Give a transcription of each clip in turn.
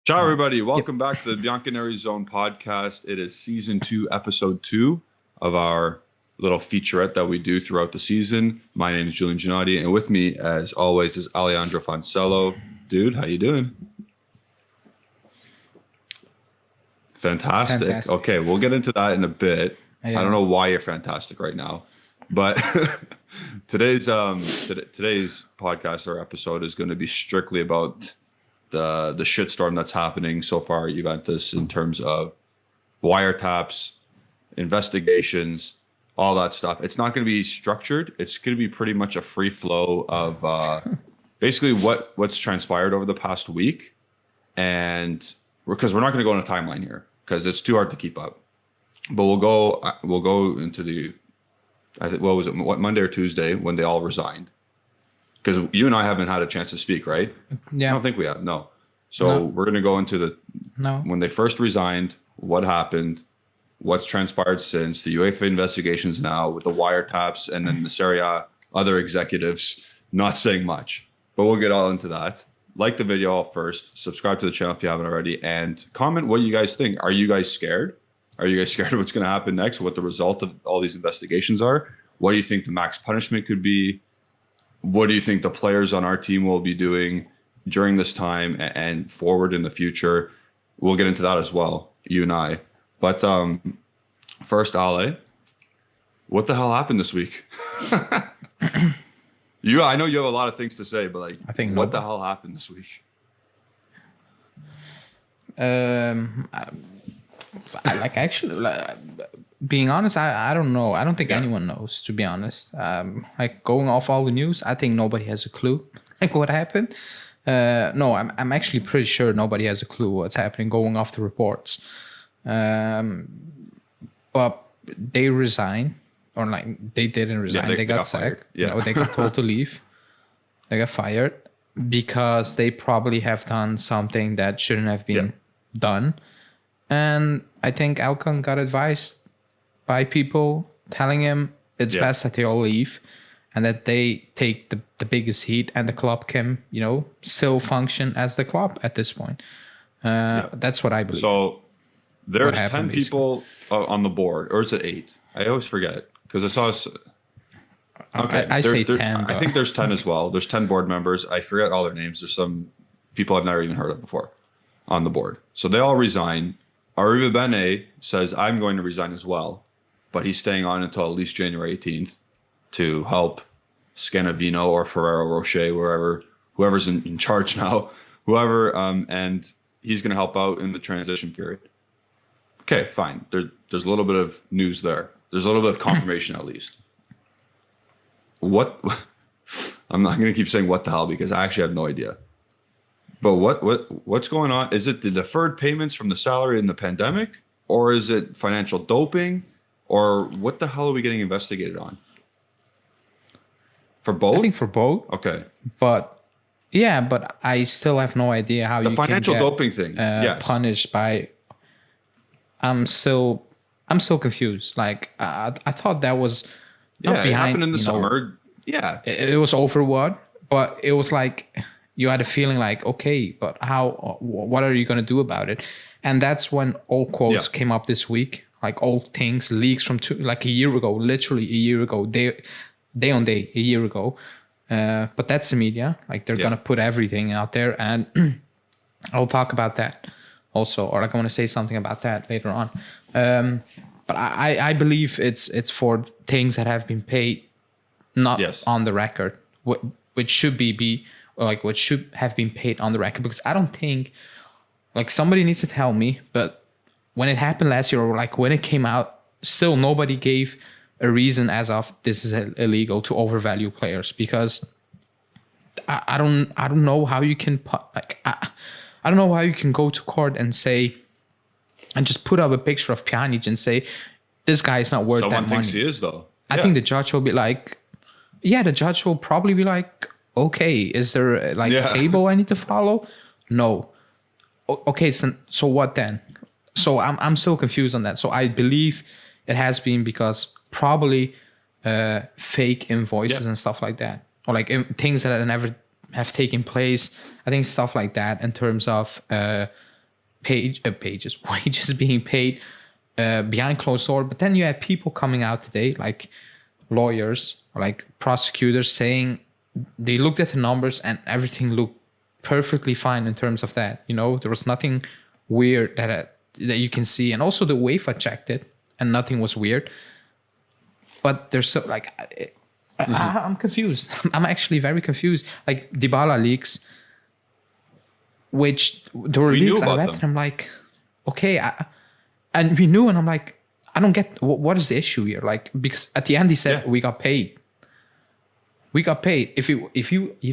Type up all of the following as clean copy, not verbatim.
Ciao, everybody. Welcome back to the Bianconeri podcast. It is season 2, episode 2 of our little featurette that we do throughout the season. My name is Julian Gennady, and with me, as always, is Alejandro Foncello. Dude, how you doing? Fantastic. Okay, we'll get into that in a bit. Yeah. I don't know why you're fantastic right now, but today's podcast or episode is going to be strictly about the shitstorm that's happening so far at Juventus in terms of wiretaps, investigations, all that stuff. It's not going to be structured. It's going to be pretty much a free flow of basically what's transpired over the past week, and because we're not going to go on a timeline here because it's too hard to keep up. But we'll go into I think what was it, Monday or Tuesday when they all resigned. Because you and I haven't had a chance to speak, right? Yeah. I don't think we have. No. So we're going to go into when they first resigned, what happened, what's transpired since, the UEFA investigations now with the wiretaps, and then the Serie A other executives not saying much. But we'll get all into that. Like the video all first, subscribe to the channel if you haven't already, and comment what you guys think. Are you guys scared? Are you guys scared of what's going to happen next? What the result of all these investigations are? What do you think the max punishment could be? What do you think the players on our team will be doing during this time and forward in the future? We'll get into that as well, you and I. But first, Ale, what the hell happened this week? I know you have a lot of things to say, but what the hell happened this week? Being honest, I don't know. I don't think anyone knows, to be honest. Going off all the news, I think nobody has a clue what happened. No, I'm actually pretty sure nobody has a clue what's happening going off the reports. But they resign, or they didn't resign. They got sacked. Yeah. They got told to leave. They got fired because they probably have done something that shouldn't have been done. And I think Alcon got advised by people telling him it's best that they all leave and that they take the biggest heat, and the club can, still function as the club at this point. That's what I believe. So there's 10 people on the board, or is it 8? I always forget because I saw. Okay, I say 10. I think there's 10 as well. There's 10 board members. I forget all their names. There's some people I've never even heard of before on the board. So they all resign. Arriva Bene says, I'm going to resign as well, but he's staying on until at least January 18th to help Scanavino or Ferrero Rocher, whoever's in charge now, and he's going to help out in the transition period. Okay, fine. There's a little bit of news there. There's a little bit of confirmation at least. I'm not going to keep saying what the hell because I actually have no idea. But what's going on? Is it the deferred payments from the salary in the pandemic, or is it financial doping, or what the hell are we getting investigated on? For both? I think for both. Okay. But I still have no idea how the you financial can get doping thing. Yes. Punished by. I'm still confused. I thought that was not behind. It happened in the summer. Yeah. It was over what, but it was you had a feeling okay, but what are you going to do about it? And that's when all quotes came up this week, all things, leaks from a year ago, literally a year ago, day on day, a year ago. But that's the media. They're going to put everything out there. And I'll talk about that also, or I want to say something about that later on. But I believe it's for things that have been paid, not on the record, which should be what should have been paid on the record, because I don't think somebody needs to tell me, but when it happened last year, or when it came out, still nobody gave a reason as of this is illegal to overvalue players, because I don't know how you can I don't know how you can go to court and say, and just put up a picture of Pjanic and say this guy is not worth that money. Someone thinks he is, though. I think the judge will be the judge will probably be okay, is there a table I need to follow? No. Okay, so what then? So I'm still confused on that. So I believe it has been because probably fake invoices and stuff like that, or things that never have taken place. I think stuff like that in terms of wages being paid behind closed door. But then you had people coming out today, like lawyers, like prosecutors, saying they looked at the numbers and everything looked perfectly fine in terms of that. You know, there was nothing weird that you can see. And also the UEFA checked it and nothing was weird. But there's so like, I'm confused. I'm actually very confused. Like Dybala leaks, which there were leaks I read, and I'm like, okay, and we knew, and I'm like, I don't get what is the issue here. Like, because at the end he said we got paid. We got paid. If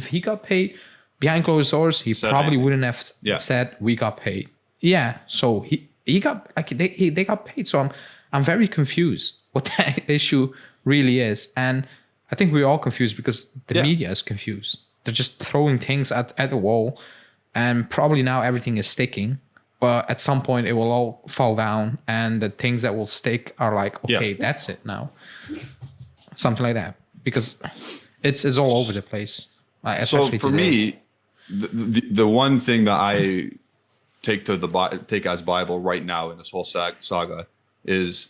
he got paid behind closed doors, he probably wouldn't have said we got paid. Yeah. So he got like they got paid. So I'm very confused what that issue really is, and I think we're all confused because the media is confused. They're just throwing things at the wall, and probably now everything is sticking. But at some point it will all fall down, and the things that will stick are like, okay, that's it now. Something like that, because it's all over the place. So for me, the one thing that I take as Bible right now in this whole saga is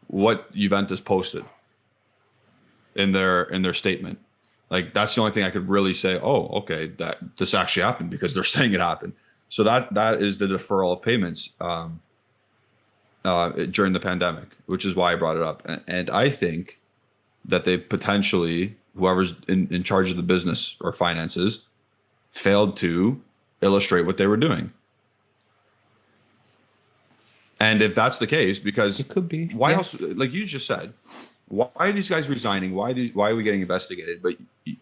what Juventus posted in their statement. Like, that's the only thing I could really say, oh, okay, that this actually happened, because they're saying it happened. So that is the deferral of payments during the pandemic, which is why I brought it up. And I think that they potentially, whoever's in charge of the business or finances, failed to illustrate what they were doing. And if that's the case, because it could be, why else? Like you just said, why are these guys resigning? Why are we getting investigated?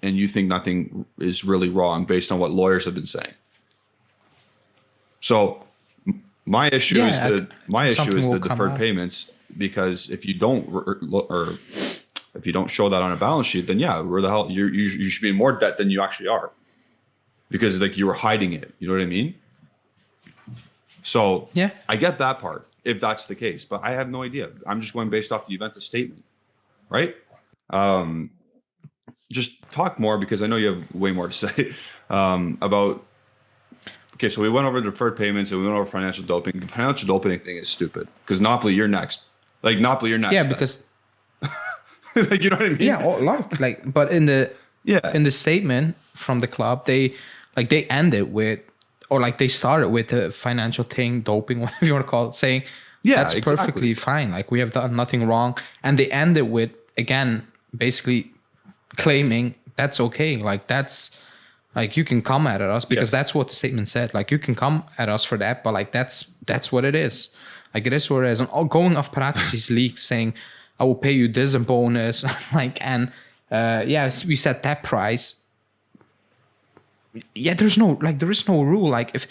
And you think nothing is really wrong based on what lawyers have been saying. So my issue is the deferred payments, because if you don't if you don't show that on a balance sheet, then where the hell you should be in more debt than you actually are, because like you were hiding it. You know what I mean? So I get that part if that's the case, but I have no idea. I'm just going based off the Juventus statement, right? Just talk more, because I know you have way more to say about. Okay, so we went over deferred payments and we went over financial doping. The financial doping thing is stupid, because Napoli, you're next. Like Napoli, you're next. Yeah, because like, you know what I mean? Yeah, like, but in the statement from the club, they ended with, or like they started with the financial thing, doping, whatever you want to call it, saying that's perfectly fine. Like, we have done nothing wrong, and they ended with, again, basically claiming that's okay. Like, that's. Like, you can come at us, because that's what the statement said. Like, you can come at us for that, but like that's what it is. Like, it is what it is. And going off Paratisi's leaks saying, I will pay you this and bonus. Like, and we set that price. Yeah, there is no rule. Like, if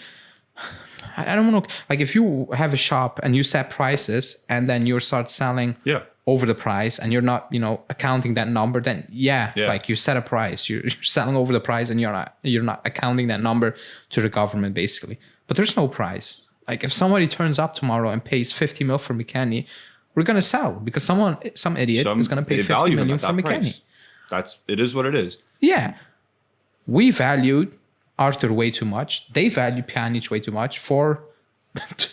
I don't know, like if you have a shop and you set prices and then you start selling over the price and you're not, accounting that number, then like you set a price, you're selling over the price and you're not accounting that number to the government, basically. But there's no price. Like, if somebody turns up tomorrow and pays 50 mil for McKennie, we're gonna sell, because some idiot is gonna pay 50 million for McKennie. It is what it is. Yeah, we valued Arthur way too much. They valued Pjanic way too much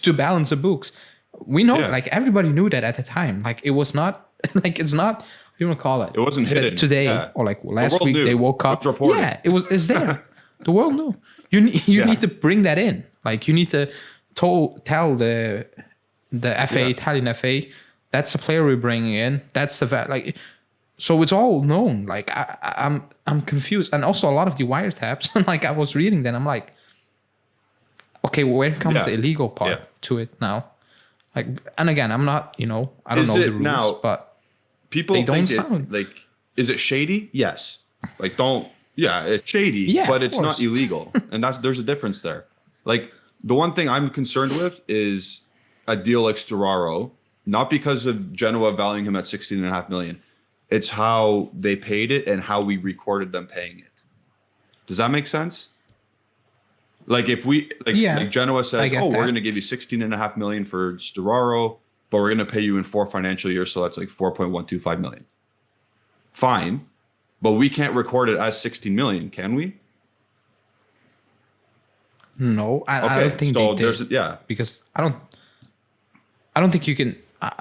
to balance the books. We know, like, everybody knew that at the time. Like, it was not, like, it's not, you want to call it. It wasn't hidden. Today, or like last week, they woke up. Yeah, it's there. The world knew. You need to bring that in. Like, you need to tell the FA, Italian FA, that's the player we're bringing in. That's the like. So it's all known. Like, I'm confused, and also a lot of the wiretaps. Like, I was reading that, I'm like, okay, well, where comes the illegal part to it now? Like, and again, I'm not, I don't know the rules, now, but people they think don't sound like, is it shady? Yes. Like, it's shady, but it's not illegal, and there's a difference there. Like, the one thing I'm concerned with is a deal like Sturaro, not because of Genoa valuing him at 16.5 million. It's how they paid it and how we recorded them paying it. Does that make sense? Like, if like Genoa says, we're going to give you 16.5 million for Sturaro, but we're going to pay you in 4 financial years, so that's like 4.125 million. Fine, but we can't record it as 16 million, can we? No, I don't think so they did. Because I don't think you can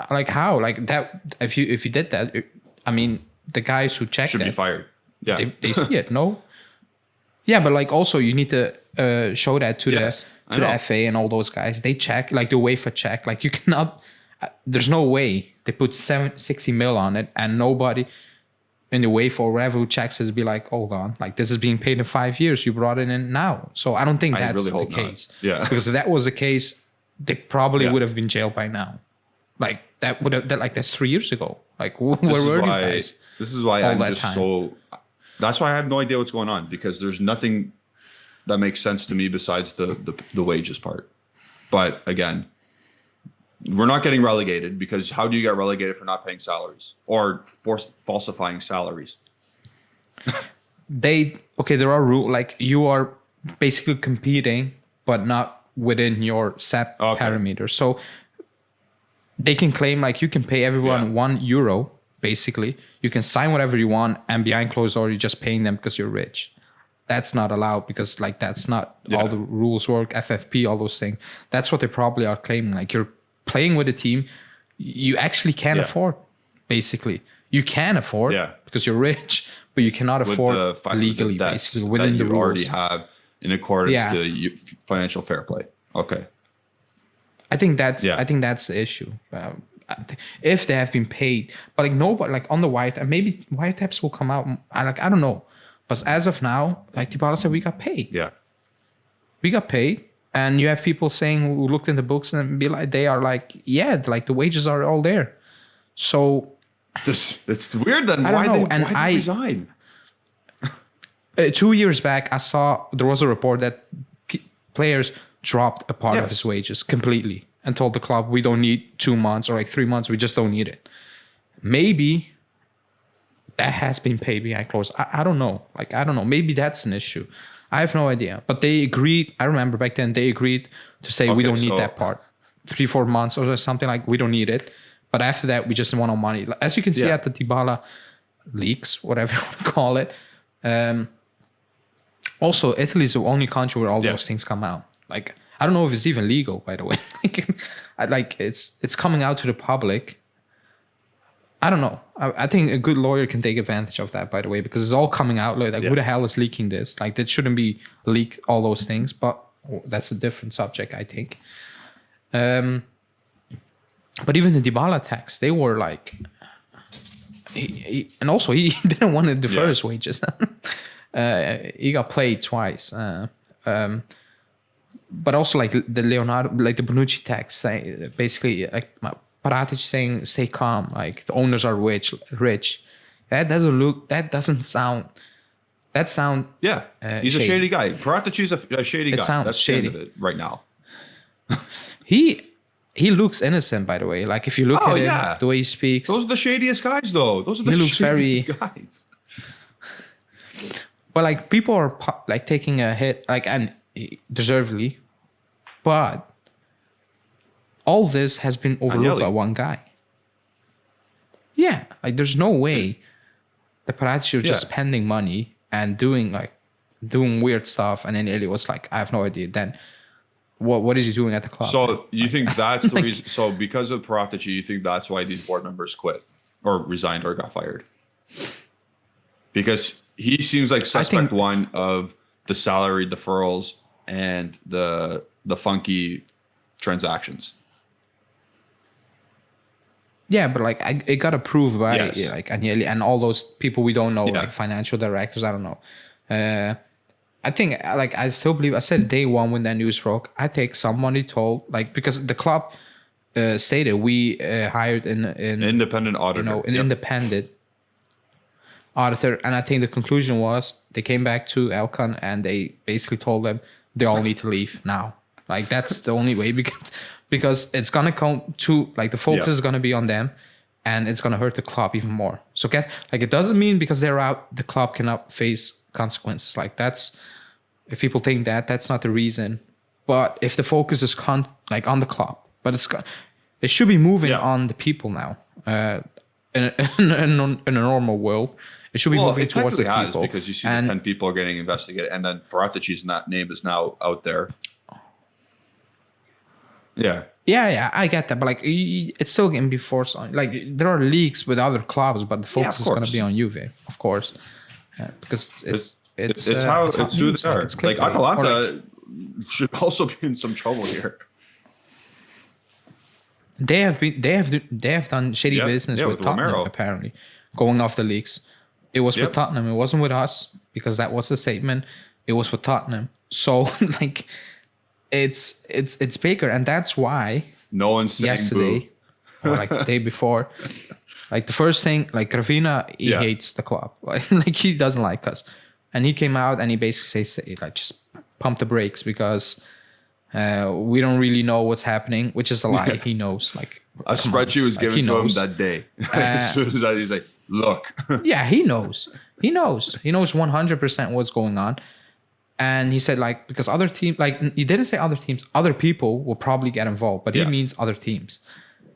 like how like that if you did that. I mean, the guys who checked should be fired. Yeah, they see it. No. Yeah, but like also you need to show that to the FA and all those guys. They check, like the UEFA check. Like you cannot. There's no way they put 60 mil on it and nobody in the UEFA or wherever who checks it be like, hold on, like this is being paid in 5 years. You brought it in now, so I don't think that's really the case. Not. Yeah, because if that was the case, they probably would have been jailed by now. Like that would have that's 3 years ago. Like where were you guys? This is why I'm just so. That's why I have no idea what's going on, because there's nothing that makes sense to me besides the wages part. But again, we're not getting relegated, because how do you get relegated for not paying salaries or falsifying salaries? There are rules, like you are basically competing, but not within your set parameters. So they can claim like you can pay everyone €1. Basically, you can sign whatever you want, and behind closed doors, you're just paying them because you're rich. That's not allowed, because like that's not all the rules work. FFP, all those things. That's what they probably are claiming. Like you're playing with a team you actually can't afford. Basically, you can afford because you're rich, but you cannot afford legally. Basically, within the rules you already have in accordance to financial fair play. Okay, I think that's the issue. If they have been paid, but like nobody, like on the maybe wiretaps will come out. I don't know, but as of now, like Dybala said, we got paid. Yeah, we got paid, and you have people saying who looked in the books and be like, they are like, like the wages are all there. So it's weird then. I don't know. Why did they resign? 2 years back, I saw there was a report that players dropped a part of his wages completely and told the club, we don't need 2 months or like 3 months. We just don't need it. Maybe that has been paid behind closed. I don't know. Like, I don't know. Maybe that's an issue. I have no idea. But they agreed. I remember back then they agreed to say we don't need that part. 3-4 months or something, like we don't need it. But after that, we just want our money. As you can see at the Dybala leaks, whatever you want to call it. Also, Italy is the only country where all those things come out. Like, I don't know if it's even legal, by the way. Like it's coming out to the public. I don't know. I think a good lawyer can take advantage of that, by the way, because it's all coming out. Like who the hell is leaking this? Like, that shouldn't be leaked, all those things. But that's a different subject, I think. But even the Dybala tax, they were like... and also, he didn't want to defer his wages. He got played twice. But also like the Leonardo, like the Bonucci tax, basically like Paratici saying stay calm, like the owners are rich. That doesn't sound. He's shady. a shady guy. Paratici's a shady guy. Sounds That's shady. the end of it right now. He looks innocent, by the way. Like if you look at him, the way he speaks, those are the shadiest guys, though. He looks shadiest guys. But like people are like taking a hit, like, and deservedly, but all this has been overlooked by one guy. Yeah, like there's no way the Paratici are just spending money and doing weird stuff, and then Eli was like, I have no idea. Then what is he doing at the club? So you think that's the reason? So because of Paratici, you think that's why these board members quit or resigned or got fired? Because he seems like suspect one of the salary deferrals and the funky transactions. Yeah, but like it got approved by like Agnelli and all those people we don't know, like financial directors. I don't know. I think like I still believe. I said day one when that news broke. I think somebody told like because the club stated we hired an independent auditor, independent auditor, and I think the conclusion was they came back to Elkan and they basically told them they all need to leave now. Like that's the only way because it's gonna come to like the focus is gonna be on them, and it's gonna hurt the club even more. So it doesn't mean because they're out the club cannot face consequences. Like that's if people think that's not the reason. But if the focus is on the club, but it should be moving on the people now. In a normal world, it should be moving towards the people. Because you see the 10 people are getting investigated, and then Paratici's name is now out there. Yeah, I get that, but like it's still going to be forced on. Like there are leagues with other clubs, but the focus is going to be on Juve, of course, because it's who they are. Like Atalanta should also be in some trouble here. They have done shitty business with Tottenham, Romero. Apparently, going off the leagues. It was with Tottenham. It wasn't with us because that was a statement. It was with Tottenham. So like, it's bigger, and that's why no one's saying yesterday or like the day before, like the first thing, like Gravina, he hates the club. Like he doesn't like us, and he came out and he basically said like just pump the brakes because we don't really know what's happening, which is a lie. He knows. Like a spreadsheet was given to him that day. As soon as he's like, look. Yeah, he knows. He knows 100% what's going on. And he said, like, because other teams, like, he didn't say other teams, other people will probably get involved, but he means other teams.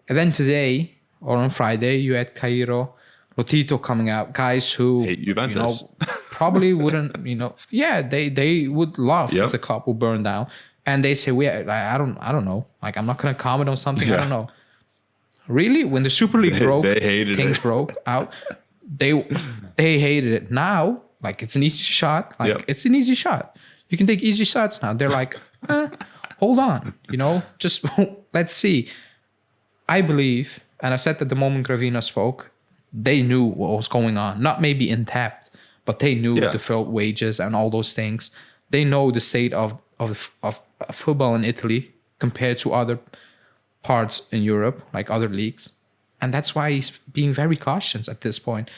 And then today, or on Friday, you had Cairo, Lotito coming out, guys who, hate Juventus. Probably wouldn't, they would love if the club will burn down. And they say, I don't know. Like, I'm not going to comment on something I don't know. Really? When the Super League broke, things broke out. They hated it. Now, like, it's an easy shot. Like, it's an easy shot. You can take easy shots now. They're like, hold on. Just let's see. I believe, and I said that the moment Gravina spoke, they knew what was going on. Not maybe in depth, but they knew the filled wages and all those things. They know the state of football in Italy compared to other parts in Europe, like other leagues. And that's why he's being very cautious at this point.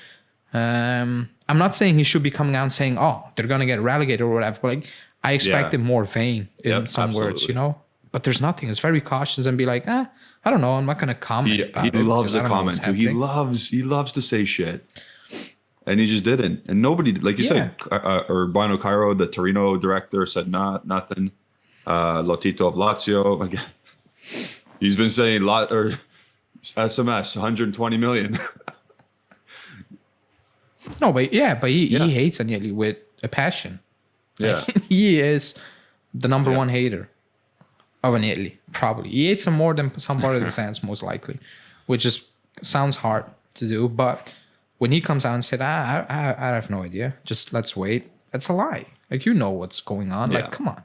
I'm not saying he should be coming out and saying, oh, they're going to get relegated or whatever. But like, I expected more vain in some words, But there's nothing. It's very cautious and be like, I don't know. I'm not going to comment about it. He loves the comment too. He loves to say shit. And he just didn't. And nobody, like you said, Urbano Cairo, the Torino director, said nothing. Lotito of Lazio, again, he's been saying SMS, 120 million. No, but he hates Agnelli with a passion. Yeah. Like, he is the number one hater of Agnelli, probably. He hates him more than some part of the fans, most likely, which sounds hard to do. But when he comes out and said, I have no idea, just let's wait, that's a lie. Like, what's going on. Like, come on.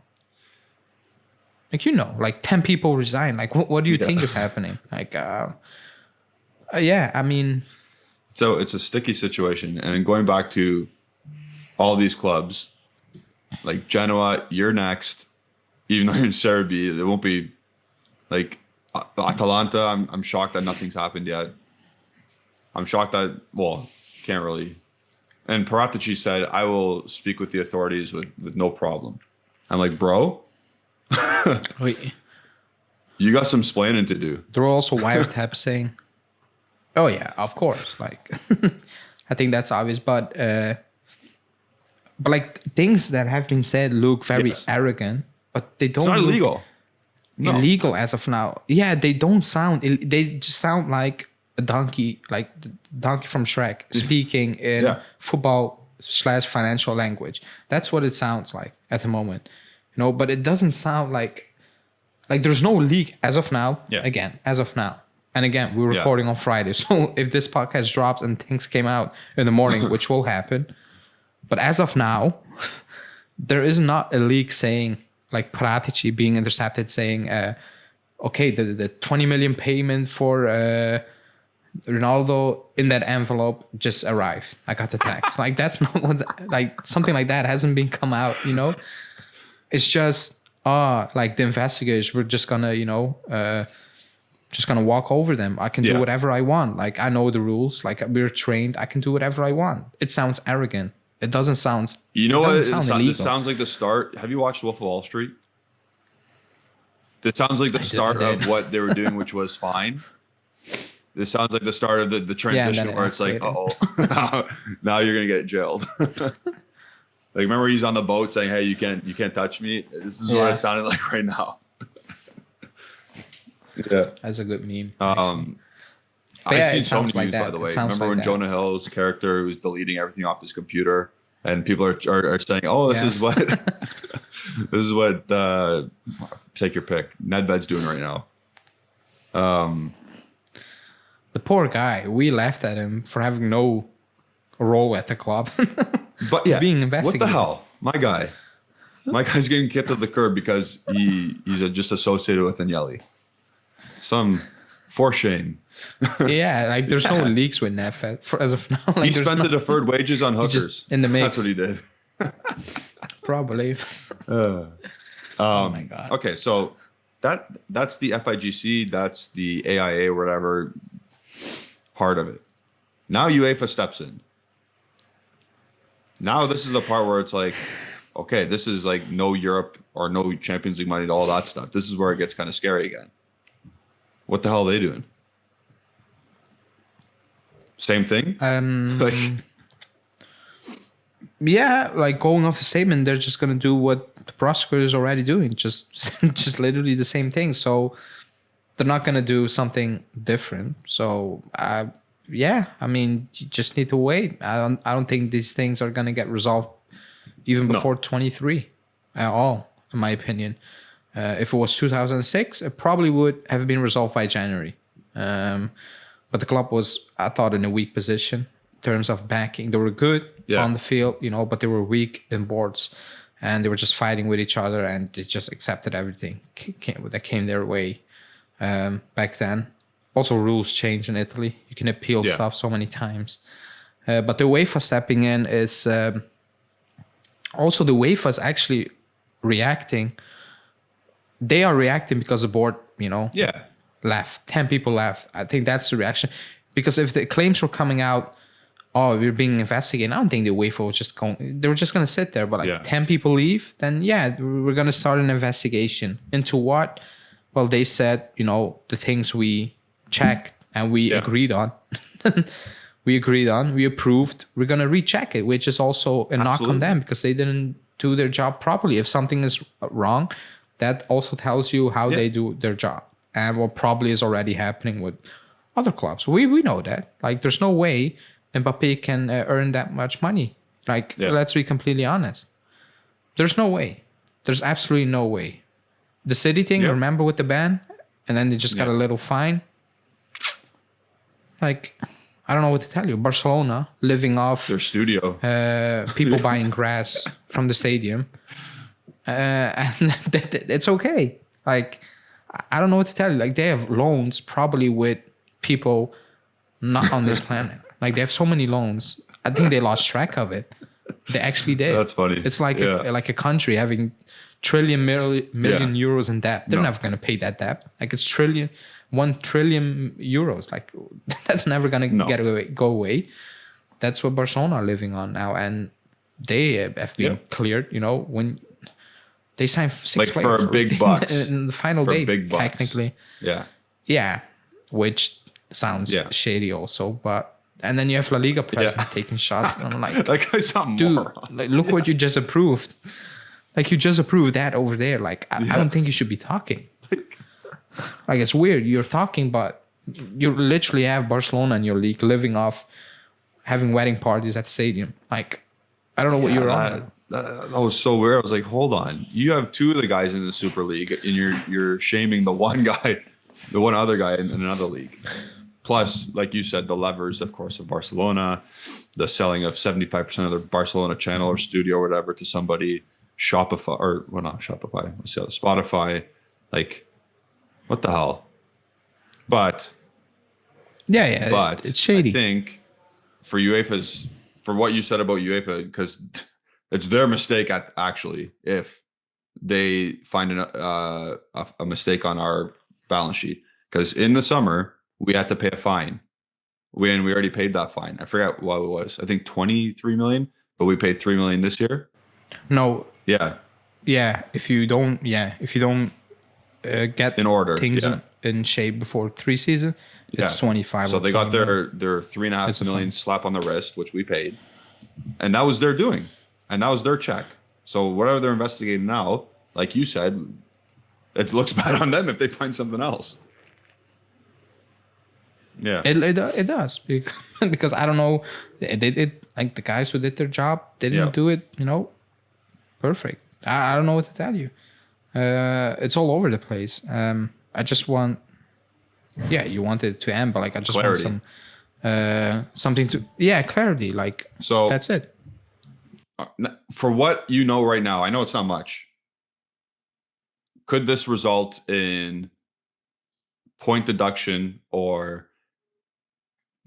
Like, like 10 people resign. Like, what do you think is happening? Like, I mean... So it's a sticky situation. And going back to all these clubs, like Genoa, you're next. Even though you're in Serie B, there won't be like Atalanta. I'm shocked that nothing's happened yet. I'm shocked that, can't really. And Paratici said, I will speak with the authorities with no problem. I'm like, bro, wait, you got some splaining to do. There are also wiretap saying, oh yeah, of course. Like, I think that's obvious, but like things that have been said look very arrogant, but they don't. It's not illegal. Illegal as of now. Yeah, they don't sound. They just sound like a donkey, like the donkey from Shrek, speaking in football/financial language. That's what it sounds like at the moment, But it doesn't sound like there's no leak as of now. Yeah. Again, as of now. And again, we're recording on Friday. So if this podcast drops and things came out in the morning, which will happen. But as of now, there is not a leak saying, like Paratici being intercepted saying, okay, the 20 million payment for Ronaldo in that envelope just arrived. I got the text. Like, that's not what, like, something like that hasn't been come out, It's just, like the investigators, we're just gonna, just gonna walk over them. I can do whatever I want. Like, I know the rules. Like, we're trained. I can do whatever I want. It sounds arrogant. It doesn't sound. What? It sounds like the start. Have you watched Wolf of Wall Street? It sounds like the start of what they were doing, which was fine. This sounds like the start of the transition where it's like, now you're gonna get jailed. Like, remember he's on the boat saying, "Hey, you can't touch me." This is what it sounded like right now. Yeah, that's a good meme. I've seen so many memes, by the way. Remember when Jonah Hill's character was deleting everything off his computer, and people are saying, "Oh, this is what." This is what take your pick. Nedved's doing right now. The poor guy. We laughed at him for having no role at the club. But yeah, being investigated. What the hell? My guy's getting kicked to the curb because he's just associated with Agnelli. Some for shame. Yeah, like there's no leaks with Nedved as of now. Like, he spent the deferred wages on hookers. Just in the mix. That's what he did. Probably. Oh my God. Okay, so that's the FIGC, that's the AIA, whatever part of it. Now UEFA steps in. Now this is the part where it's like, okay, this is like no Europe or no Champions League money, all that stuff. This is where it gets kind of scary again. What the hell are they doing? Same thing? Yeah, like going off the statement, they're just gonna do what the prosecutor is already doing, just literally the same thing. So they're not gonna do something different. So yeah, I mean, you just need to wait. I don't think these things are gonna get resolved even before 23 at all, in my opinion. If it was 2006, it probably would have been resolved by January. But the club was, I thought, in a weak position in terms of backing. They were good on the field, but they were weak in boards, and they were just fighting with each other, and they just accepted everything that came their way back then. Also, rules change in Italy. You can appeal stuff so many times. But the UEFA stepping in is... also, the UEFA is actually reacting. They are reacting because the board, left. 10 people left. I think that's the reaction. Because if the claims were coming out, we're being investigated, I don't think the UEFA was just going... They were just going to sit there. But 10 people leave, then we're going to start an investigation. Into what? Well, they said, the things we checked and we agreed on. We approved, we're going to recheck it, which is also a knock on them because they didn't do their job properly. If something is wrong, that also tells you how they do their job and what probably is already happening with other clubs. We know that. Like, there's no way Mbappe can earn that much money. Like, let's be completely honest. There's no way. There's absolutely no way. The City thing, remember with the ban? And then they just got a little fine. Like... I don't know what to tell you. Barcelona living off their studio, people buying grass from the stadium, and it's okay. Like, I don't know what to tell you. Like, they have loans probably with people not on this planet. Like, they have so many loans. I think they lost track of it. They actually did. That's funny. It's like a country having million euros in debt. They're never going to pay that debt. Like, it's 1 trillion euros. Like, that's never gonna go away. That's what Barcelona are living on now, and they have been cleared. When they signed 6 players for big bucks in the final day, technically. Yeah, which sounds shady also. But and then you have La Liga president taking shots, and I'm like, that guy's a moron. Like, look what you just approved. Like, you just approved that over there. Like, I don't think you should be talking. Like, it's weird. You're talking, but you literally have Barcelona in your league living off having wedding parties at the stadium. Like, I don't know what you're on. That was so weird. I was like, hold on. You have 2 of the guys in the Super League, and you're shaming the one other guy in another league. Plus, like you said, the levers, of course, of Barcelona, the selling of 75% of their Barcelona channel or studio or whatever to somebody, Shopify, or well, not Shopify, let's see, Spotify, like... What the hell? But it's shady. I think for what you said about UEFA, because it's their mistake actually if they find a mistake on our balance sheet. Because in the summer we had to pay a fine. We already paid that fine. I forgot what it was. I think 23 million, but we paid 3 million this year. No. Yeah. Yeah. If you don't get in order things in shape before 3 seasons, it's 25. So they got their 3.5 million slap on the wrist, which we paid, and that was their doing, and that was their check. So whatever they're investigating now, like you said, it looks bad on them if they find something else. Yeah, it does because I don't know, they like the guys who did their job, they didn't do it, perfect. I don't know what to tell you. It's all over the place. I just want, you want it to end, but like I just clarity. want something to, clarity. Like, so that's it. For what you know right now, I know it's not much. Could this result in point deduction or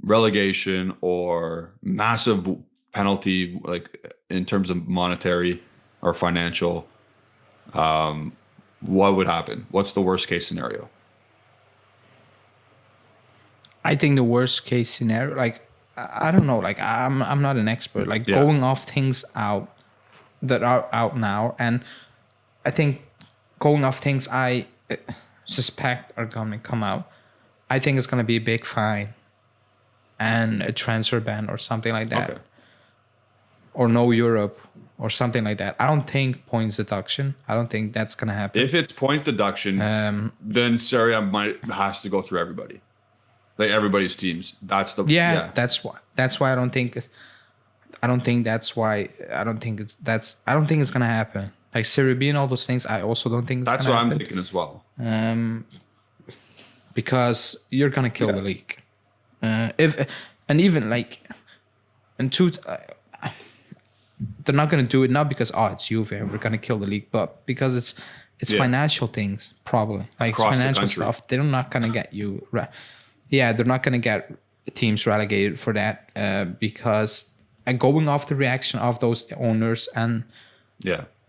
relegation or massive penalty, like in terms of monetary or financial? What would happen? What's the worst case scenario? I think the worst case scenario, like, I don't know, like I'm not an expert, like going off things out that are out now, and I think going off things I suspect are going to come out, I think it's going to be a big fine and a transfer ban or something like that. Or no Europe or something like that. I don't think points deduction. I don't think that's going to happen. If it's points deduction, then Serie A has to go through everybody. Like everybody's teams. That's the That's why I don't think it's gonna happen. Like Serie B and all those things, I also don't think that's gonna what happen. I'm thinking as well. Because you're gonna kill the league. They're not gonna do it not because it's Juve and we're gonna kill the league, but because it's financial things probably, like it's financial stuff. They're not gonna get you. They're not gonna get teams relegated for that because. And going off the reaction of those owners and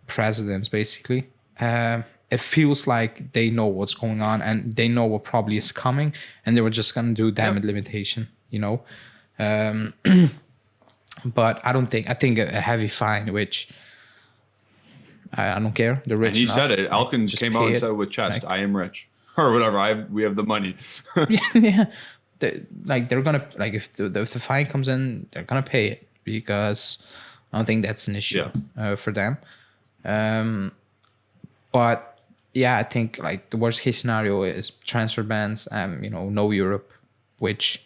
presidents, basically, it feels like they know what's going on and they know what probably is coming, and they were just gonna do damage limitation, you know. But I think a heavy fine, which I don't care. They're rich. And he said it. Alkin just came out and said it with chest. Like, I am rich, or whatever. We have the money. They're gonna, like, if the fine comes in, they're gonna pay it. Because I don't think that's an issue for them. But I think like the worst case scenario is transfer bans and no Europe, which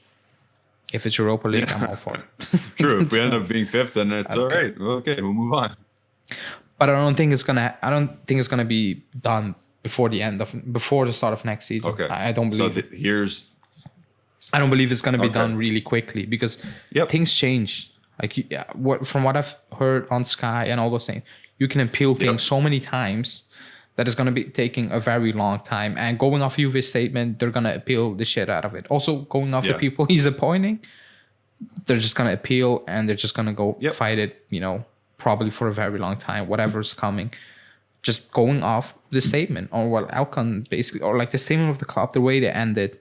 if it's Europa League, I'm all for it. True. If we end up being fifth, then it's all right. Okay, we'll move on. But I don't think it's gonna be done before the start of next season. Okay. I don't believe. I don't believe it's gonna be done really quickly because things change. Like from what I've heard on Sky and all those things, you can appeal things so many times that it's going to be taking a very long time. And going off Juve's statement, they're going to appeal the shit out of it. Also, going off the people he's appointing, they're just going to appeal and they're just going to go fight it, probably for a very long time, whatever's coming. Just going off the statement or what Alcon basically, or like the statement of the club, the way they ended,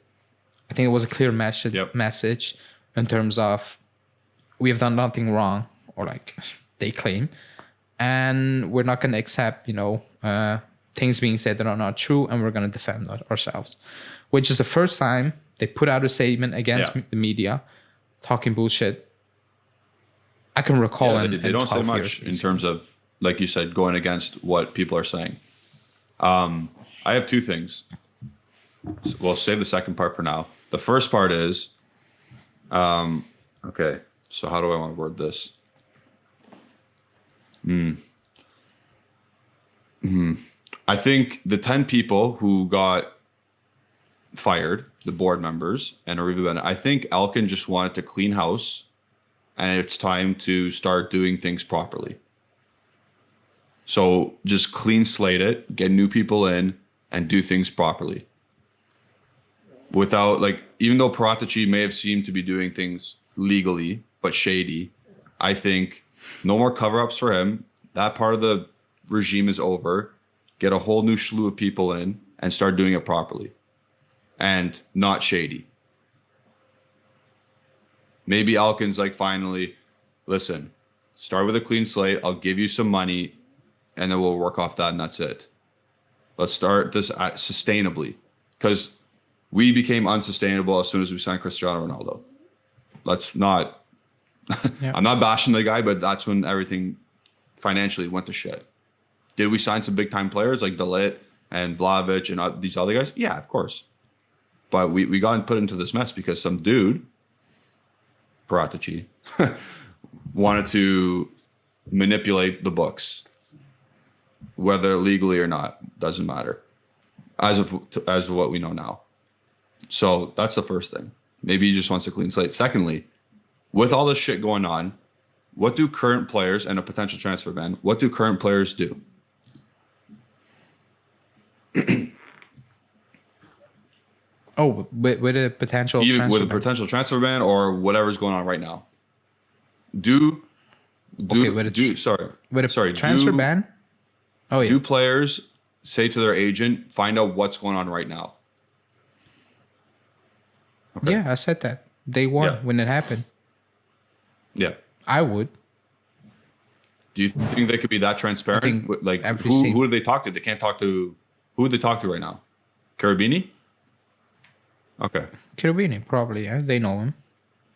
I think it was a clear message in terms of, we have done nothing wrong, or like they claim, and we're not going to accept, things being said that are not true, and we're going to defend ourselves. Which is the first time they put out a statement against the media, talking bullshit. I can recall. They don't say much in terms of, like you said, going against what people are saying. I have two things. So we'll save the second part for now. The first part is, okay. So how do I want to word this? I think the 10 people who got fired, the board members and Arriva, I think Alkin just wanted to clean house, and it's time to start doing things properly. So just clean slate it, get new people in, and do things properly. Without, like, even though Paratici may have seemed to be doing things legally, but shady, I think no more cover-ups for him. That part of the regime is over. Get a whole new slew of people in and start doing it properly and not shady. Maybe Alkin's like, finally, listen, start with a clean slate. I'll give you some money and then we'll work off that, and that's it. Let's start this sustainably, because we became unsustainable as soon as we signed Cristiano Ronaldo. Let's not... I'm not bashing the guy, but that's when everything financially went to shit. Did we sign some big time players like De Ligt and Vlahovic and these other guys? Yeah, of course. But we got put into this mess because some dude, Paratici, wanted to manipulate the books. whether legally or not, doesn't matter as of what we know now. So that's the first thing. Maybe he just wants a clean slate. Secondly, with all this shit going on, what do current players and a potential transfer ban, what do current players do? With a potential transfer ban or whatever's going on right now. With a transfer ban? Oh yeah. Do players say to their agent, find out what's going on right now? Okay. Yeah, I said that. Day one when it happened. Yeah. I would. Do you think they could be that transparent? Like who do they talk to? They can't talk to who would they talk to right now? Carabini? Okay. Carabini, probably, yeah. They know him.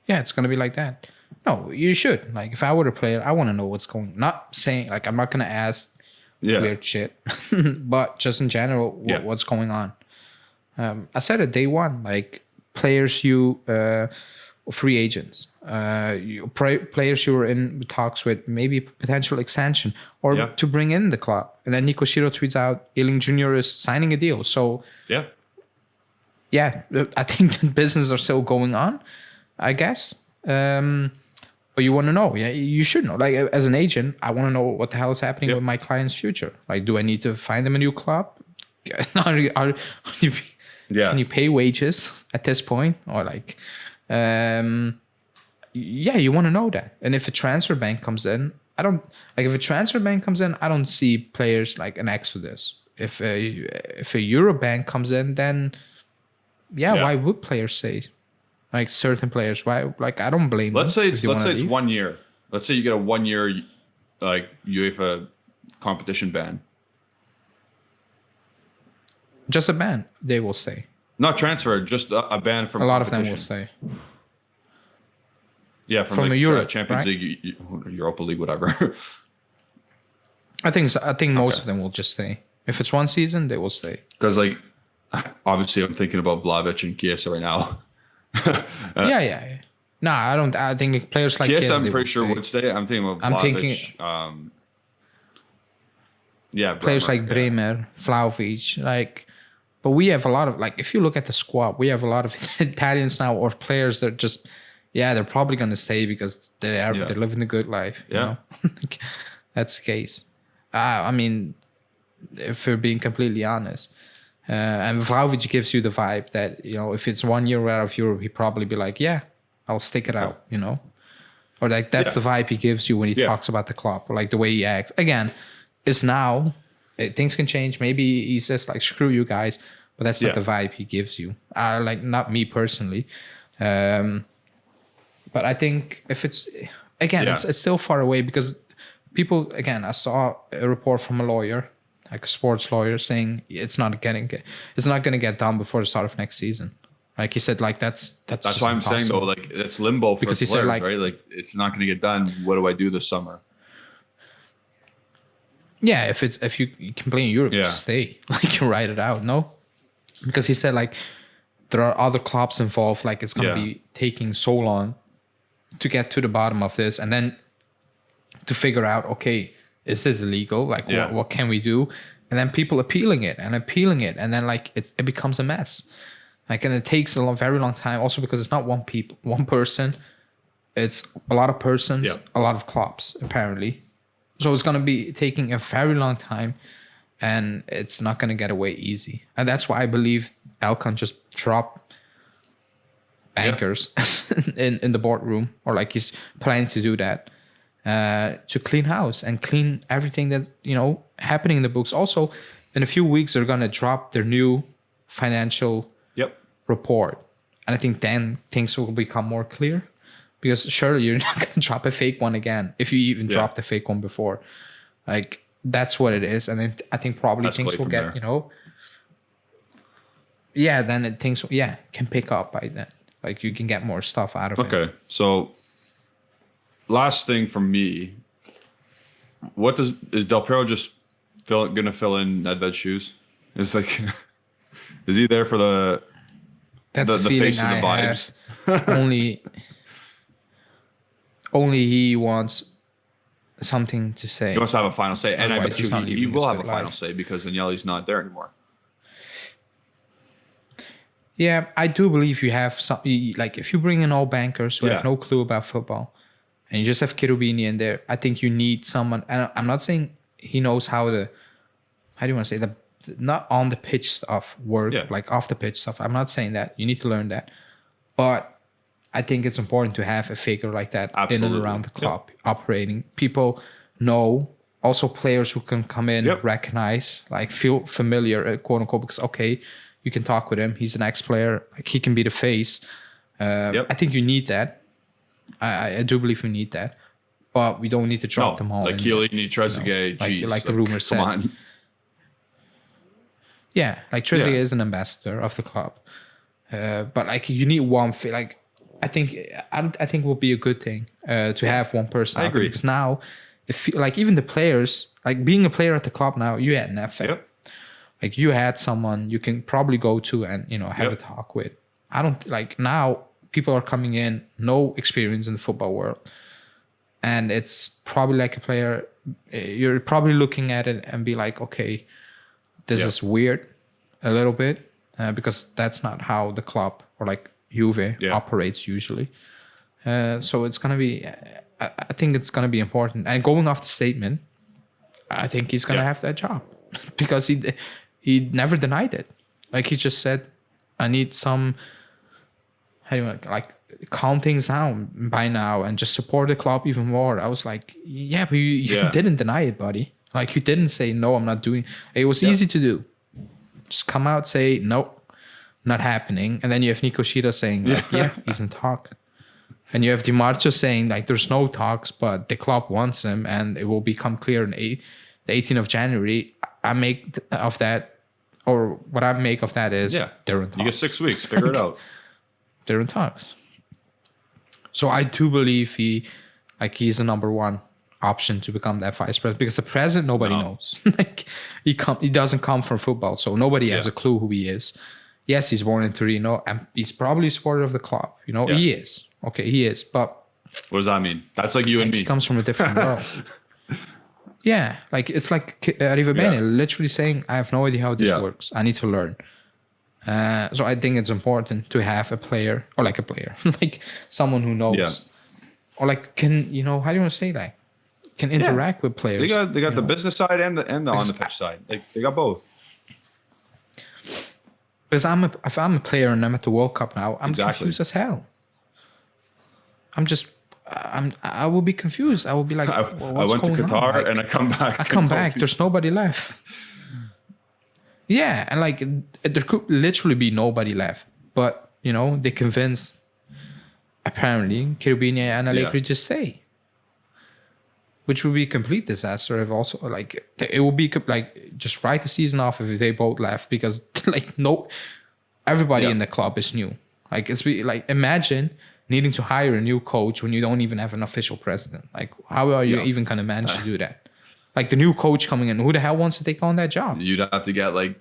Yeah, it's gonna be like that. No, you should. Like if I were a player, I want to know what's going on. Not saying like I'm not gonna ask weird shit. But just in general, what's going on. I said it day one, like players free agents, players you were in talks with, maybe potential extension or to bring in the club. And then Nico Shiro tweets out, Ealing Jr. is signing a deal. So I think the business are still going on, I guess. But you want to know, you should know. Like as an agent, I want to know what the hell is happening with my client's future. Like, do I need to find them a new club? Can you pay wages at this point? Or like, you want to know that. And if a transfer ban comes in, I don't see players like an exodus. If a Euro ban comes in, then why would players say? Like certain players, why? Like I don't blame them. Let's say it's 1 year. Let's say you get a 1 year like UEFA competition ban. Just a ban, they will say. Not transfer, just a ban from. A lot of them will say. Yeah, from like Europe, Champions League, Europa League, whatever. I think most of them will just say. If it's 1 season, they will stay. Because like, obviously, I'm thinking about Vlahovic and Chiesa right now. Yeah. No, I don't. I think players like Chiesa, I'm pretty sure would stay. I'm thinking about Vlahovic. Players like Bremer, Vlahovic, like. But we have a lot of like. If you look at the squad, we have a lot of Italians now, or players that just, they're probably gonna stay because they're living the good life. You know? That's the case. I mean, if we're being completely honest. And Vlahovic gives you the vibe that, if it's 1 year out of Europe, he'd probably be like, I'll stick it out, Or like that's the vibe he gives you when he talks about the club, or like the way he acts. Again, it's now, things can change. Maybe he's just like, screw you guys, but that's not the vibe he gives you. Like not me personally. But I think if it's, again, it's still far away because people, again, I saw a report from a lawyer, like a sports lawyer, saying it's not going to get done before the start of next season. Like he said, like that's why I'm saying though, like it's limbo for players, said, like, right? Like it's not going to get done. What do I do this summer? Yeah, if you can play in Europe, just stay. Like you ride it out, no? Because he said like there are other clubs involved. Like it's going to be taking so long to get to the bottom of this, and then to figure out, okay, is this illegal? Like, what can we do? And then people appealing it, and then like it becomes a mess. Like, and it takes a very long time. Also because it's not one person. It's a lot of persons, a lot of clubs apparently. So it's gonna be taking a very long time, and it's not gonna get away easy. And that's why I believe Elkan just dropped bankers in the boardroom, or like he's planning to do that. To clean house and clean everything that's happening in the books. Also, in a few weeks they're gonna drop their new financial report, and I think then things will become more clear. Because surely you're not gonna drop a fake one again if you even dropped the fake one before. Like that's what it is, and then I think probably things will get then things can pick up by then. Like you can get more stuff out of it. Okay, so. Last thing from me, is Del Piero just gonna fill in Nedved's shoes? It's like, is he there for the face of the vibes? only he wants something to say. He wants to have a final say, and Otherwise, I bet he will have a final life. say because Agnelli's not there anymore. Yeah, I do believe you have some. Like, if you bring in all bankers who have no clue about football, and you just have Cherubini in there, I think you need someone. And I'm not saying he knows how do you want to say the not on the pitch stuff work, like off the pitch stuff. I'm not saying that. You need to learn that, but I think it's important to have a figure like that in and around the club operating. People know, also players who can come in, recognize, like feel familiar, quote unquote, because you can talk with him. He's an ex-player. Like, he can be the face. I think you need that. I do believe we need that, but we don't need to drop them all. Like Chiellini, Trezeguet, like the rumor said. On. Yeah, like Trezeguet is an ambassador of the club, but like you need one. Like I think it will be a good thing to have one person. I agree, because now, if like even the players, like being a player at the club now, you had an effect. Like you had someone you can probably go to and have a talk with. I don't like now. People are coming in, no experience in the football world, and it's probably like a player. You're probably looking at it and be like, okay, this is weird, a little bit, because that's not how the club or like Juve operates usually. So it's gonna be. I think it's gonna be important. And going off the statement, I think he's gonna have that job because he never denied it. Like he just said, I need some. How do you like calm things down by now and just support the club even more. I was like, yeah, but you didn't deny it, buddy. Like you didn't say no, I'm not doing. It was easy to do. Just come out, say no, not happening, and then you have Nico Shida saying like, he's in talk, and you have Di Marzio saying like there's no talks, but the club wants him, and it will become clear in the 18th of January. I make of that, or what I make of that is they're in talks. You get 6 weeks, figure it out. They're in talks. So I do believe he's the number one option to become that vice president, because the president nobody knows. Like he doesn't come from football, so nobody has a clue who he is. Yes, he's born in Torino and he's probably a supporter of the club. He is. Okay, he is. But what does that mean? That's like you and me. He comes from a different world. Yeah, like it's like Riva Bene literally saying, I have no idea how this works. I need to learn. So I think it's important to have a player, like someone who knows, or like can how do you want to say that? Can interact with players. They got the business side and the on the pitch side. They got both. Because if I'm a player and I'm at the World Cup now, I'm confused as hell. I will be confused. I will be like, what's going on? I went to Qatar and I come back. I come back. There's nobody left. Yeah, and like there could literally be nobody left, but they convinced apparently Cherubini and Allegri just stay, which would be a complete disaster. If also like it would be like just write the season off if they both left, because like everybody in the club is new. Like it's like imagine needing to hire a new coach when you don't even have an official president. Like how are you even gonna manage to do that? Like the new coach coming in, who the hell wants to take on that job? You'd have to get like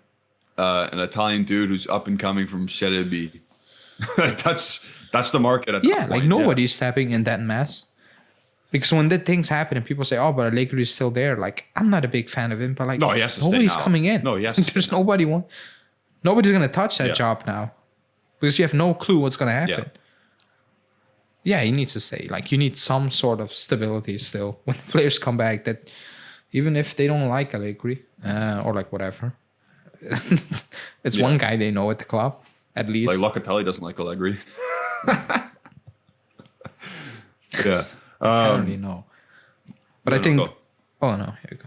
an Italian dude who's up and coming from Serie B. That's the market at that point. Like nobody's stepping in that mess. Because when the things happen and people say, "Oh, but Allegri is still there," like I'm not a big fan of him, but like nobody's coming in. No, yes, there's nobody's gonna touch that job now, because you have no clue what's gonna happen. Yeah, he needs to say like you need some sort of stability still when the players come back, that even if they don't like Allegri or like whatever, it's one guy they know at the club at least. Like Locatelli doesn't like Allegri. Apparently no. But I think. Oh no, here you go.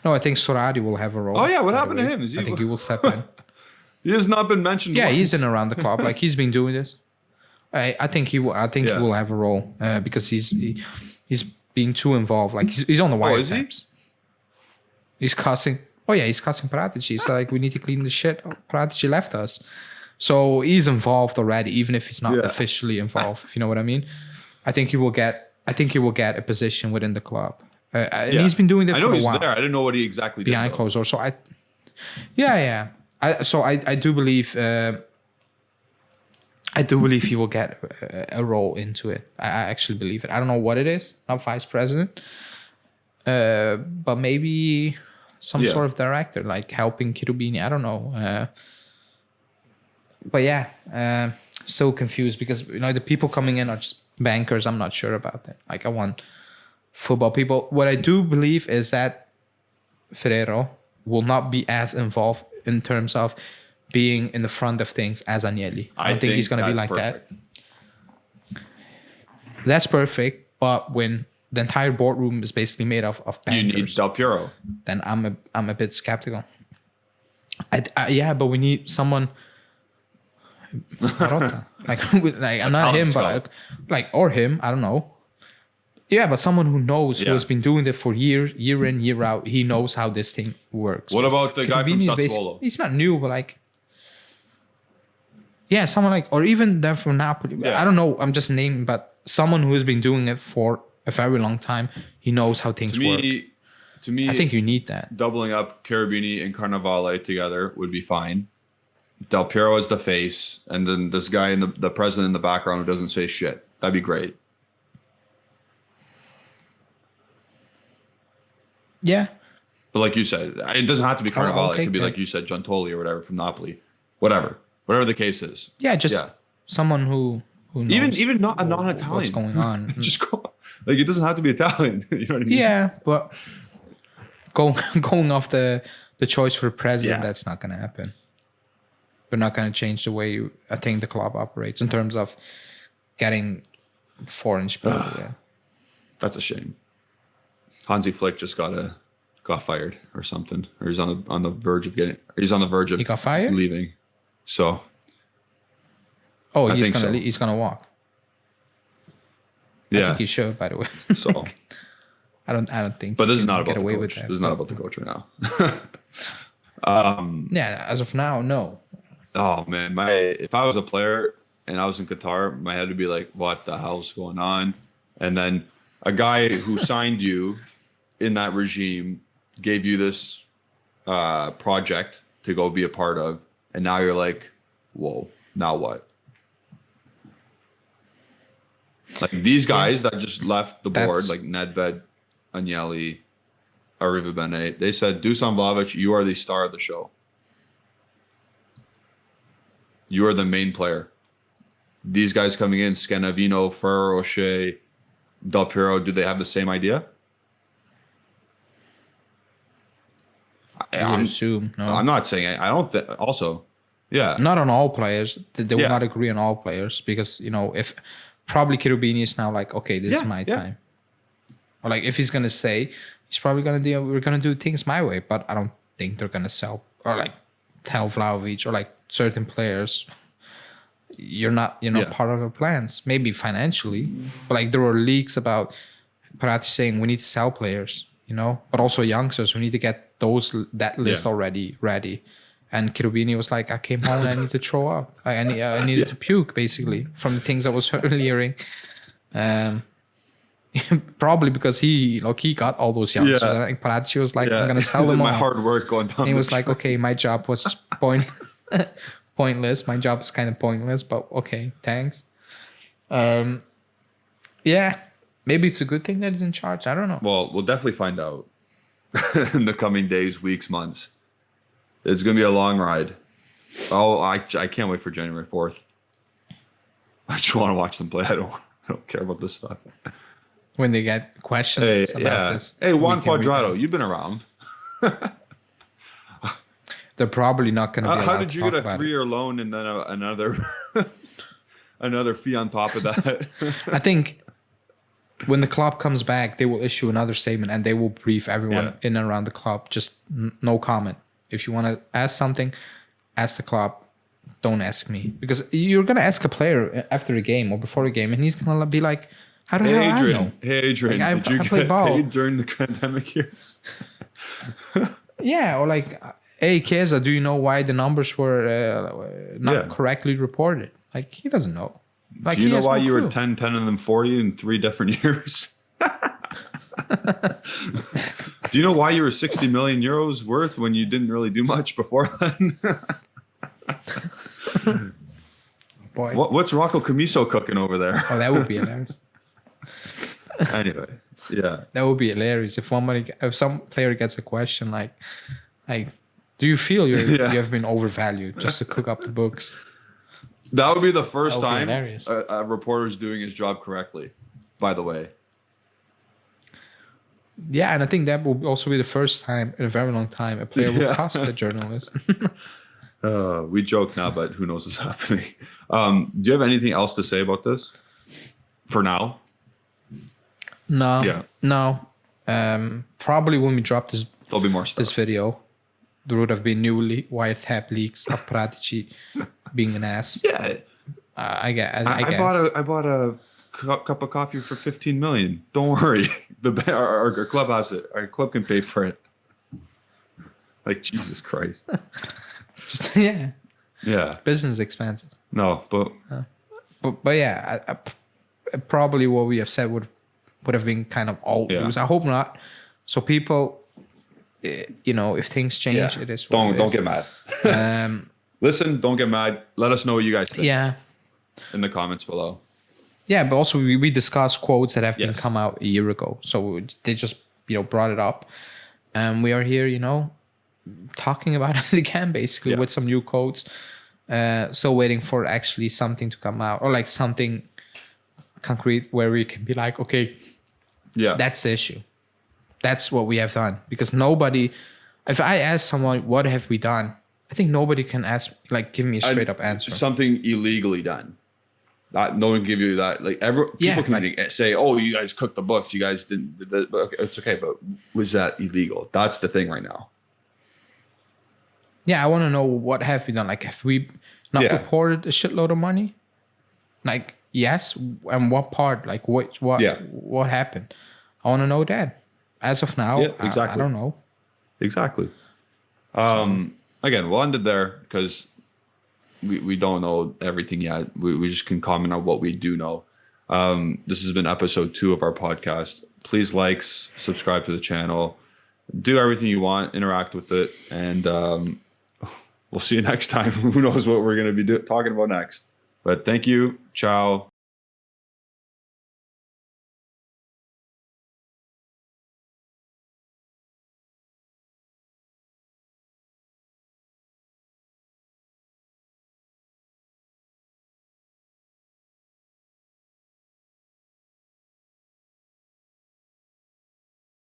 No, I think Sorari will have a role. Oh yeah, what happened to him? I think he will step in. He has not been mentioned. Yeah, once. He's in around the club. Like he's been doing this. I think he will. I think he will have a role because he's being too involved. Like he's on the wiretaps. He's cussing. Oh yeah, he's cussing Paratici. He's like, we need to clean the shit. Oh, Paratici left us, so he's involved already, even if he's not officially involved. If you know what I mean. I think he will get a position within the club. And he's been doing that for a while. I know he's there. I didn't know what he exactly did. Behind closed doors. So I do believe. I do believe he will get a role into it. I actually believe it. I don't know what it is. Not vice president, but maybe some sort of director, like helping Cherubini. I don't know. But yeah, so confused because the people coming in are just bankers. I'm not sure about that. Like I want football people. What I do believe is that Ferrero will not be as involved in terms of being in the front of things as Agnelli. I don't think he's going to be like perfect. That. That's perfect. But when the entire boardroom is basically made of bankers, you need Del Piero. Then I'm a bit skeptical. But we need someone. like I'm not him, but or him. I don't know. Yeah, but someone who knows, who has been doing it for year in, year out. He knows how this thing works. What about the guy from Sassuolo? He's not new, but like, yeah, someone or even them from Napoli. Yeah. I don't know. I'm just naming, but someone who has been doing it for a very long time. He knows how things work. To me, I think you need that. Doubling up Cherubini and Carnevale together would be fine. Del Piero as the face, and then this guy in the president in the background who doesn't say shit. That'd be great. Yeah. But like you said, it doesn't have to be Carnevale. It could be like you said, Giuntoli or whatever from Napoli. Whatever the case is. Yeah, someone who knows even not a non-Italian. What's going on? Just go. Like it doesn't have to be Italian. You know what I mean? Yeah, but going off the choice for president, that's not going to happen. We're not going to change the way I think the club operates in terms of getting foreign people. That's a shame. Hansi Flick just got fired or something, or he's on the verge of getting. He's on the verge of he got fired? Leaving. So. Oh, he's gonna walk. Yeah, I think he should. By the way. So. I don't think. But this is not about the coach. This is not about the coach right now. Yeah, as of now, no. Oh man, if I was a player and I was in Qatar, my head would be like, "What the hell's going on?" And then a guy who signed you in that regime gave you this project to go be a part of, and now you're like, "Whoa, now what?" Like these guys that just left the board, like Nedved, Agnelli, Arrivabene, they said, Dusan Vlahovic, you are the star of the show. You are the main player. These guys coming in, Scanavino, Ferrero Rocher, Del Piero, do they have the same idea? I would assume. No. I'm not saying I don't think. Also, yeah. Not on all players. They will not agree on all players because, if probably Cherubini is now like, okay, this is my time. Or like if he's going to say, he's probably going to we're going to do things my way, but I don't think they're going to sell or like tell Vlahovic or like certain players, you're not, part of our plans. Maybe financially, but like there were leaks about Parati saying we need to sell players, but also youngsters. We need to get that list already ready. And Cherubini was like, I came home and I need to throw up. I needed to puke, basically, from the things I was hearing. Probably because he got all those youngsters. Yeah. I think Parati was like, I'm going to sell them all. My hard work going down. And he was like, okay, my job was pointless. My job is kind of pointless, but okay, thanks. Yeah, maybe it's a good thing that he's in charge. I don't know. Well, we'll definitely find out in the coming days, weeks, months. It's going to be a long ride. Oh, I can't wait for January 4th. I just want to watch them play. I don't care about this stuff. When they get questions about this. Hey, Juan Cuadrado, you've been around. They're probably not going to be allowed How did you to get talk a 3-year loan and then another fee on top of that? I think when the club comes back, they will issue another statement and they will brief everyone in and around the club. Just no comment. If you want to ask something, ask the club. Don't ask me. Because you're going to ask a player after a game or before a game, and he's going to be like, how do I know? Hey, Adrian, like, did you get paid during the pandemic years? Yeah, or like, hey, Chiesa, do you know why the numbers were not correctly reported? Like, he doesn't know. Like, do you know why you were 10, and then 40 in 3 different years? Do you know why you were 60 million euros worth when you didn't really do much before then? boy. What's Rocco Camiso cooking over there? Oh, that would be hilarious. Anyway, yeah. That would be hilarious if some player gets a question like, do you feel you have been overvalued just to cook up the books? That would be the first time a reporter's doing his job correctly, by the way. Yeah, and I think that will also be the first time in a very long time a player will cost a journalist. We joke now, but who knows what's happening. Do you have anything else to say about this for now? No. Yeah. No. Probably when we drop there'll be more stuff. This video, there would have been new wiretap leaks of Paratici being an ass. Yeah. I guess. I bought a cup of coffee for 15 million. Don't worry. Our club has it. Our club can pay for it. Like, Jesus Christ. Just, yeah. Business expenses. No, but yeah, probably what we have said would have been kind of old news. I hope not. So people, if things change, it is what don't get mad. Listen, don't get mad. Let us know what you guys think. Yeah. In the comments below. Yeah, but also we discussed quotes that have been come out a year ago. So they just, brought it up. And we are here, talking about it again, basically, with some new quotes. Still waiting for actually something to come out or like something concrete where we can be like, okay, that's the issue. That's what we have done. Because nobody, if I ask someone, what have we done? I think nobody can give me a straight up answer. Something illegally done. No one can give you that. People can say, "Oh, you guys cooked the books. You guys didn't." It's okay, but was that illegal? That's the thing right now. Yeah, I want to know what have we done. Like, have we not reported a shitload of money? Like, yes, and what part? Like, what happened? I want to know that. As of now, exactly. I don't know. Exactly. Again, we'll end it there because we don't know everything yet. We just can comment on what we do know. This has been episode 2 of our podcast. Please subscribe to the channel, do everything you want, interact with it, and we'll see you next time. Who knows what we're going to be talking about next. But thank you. Ciao.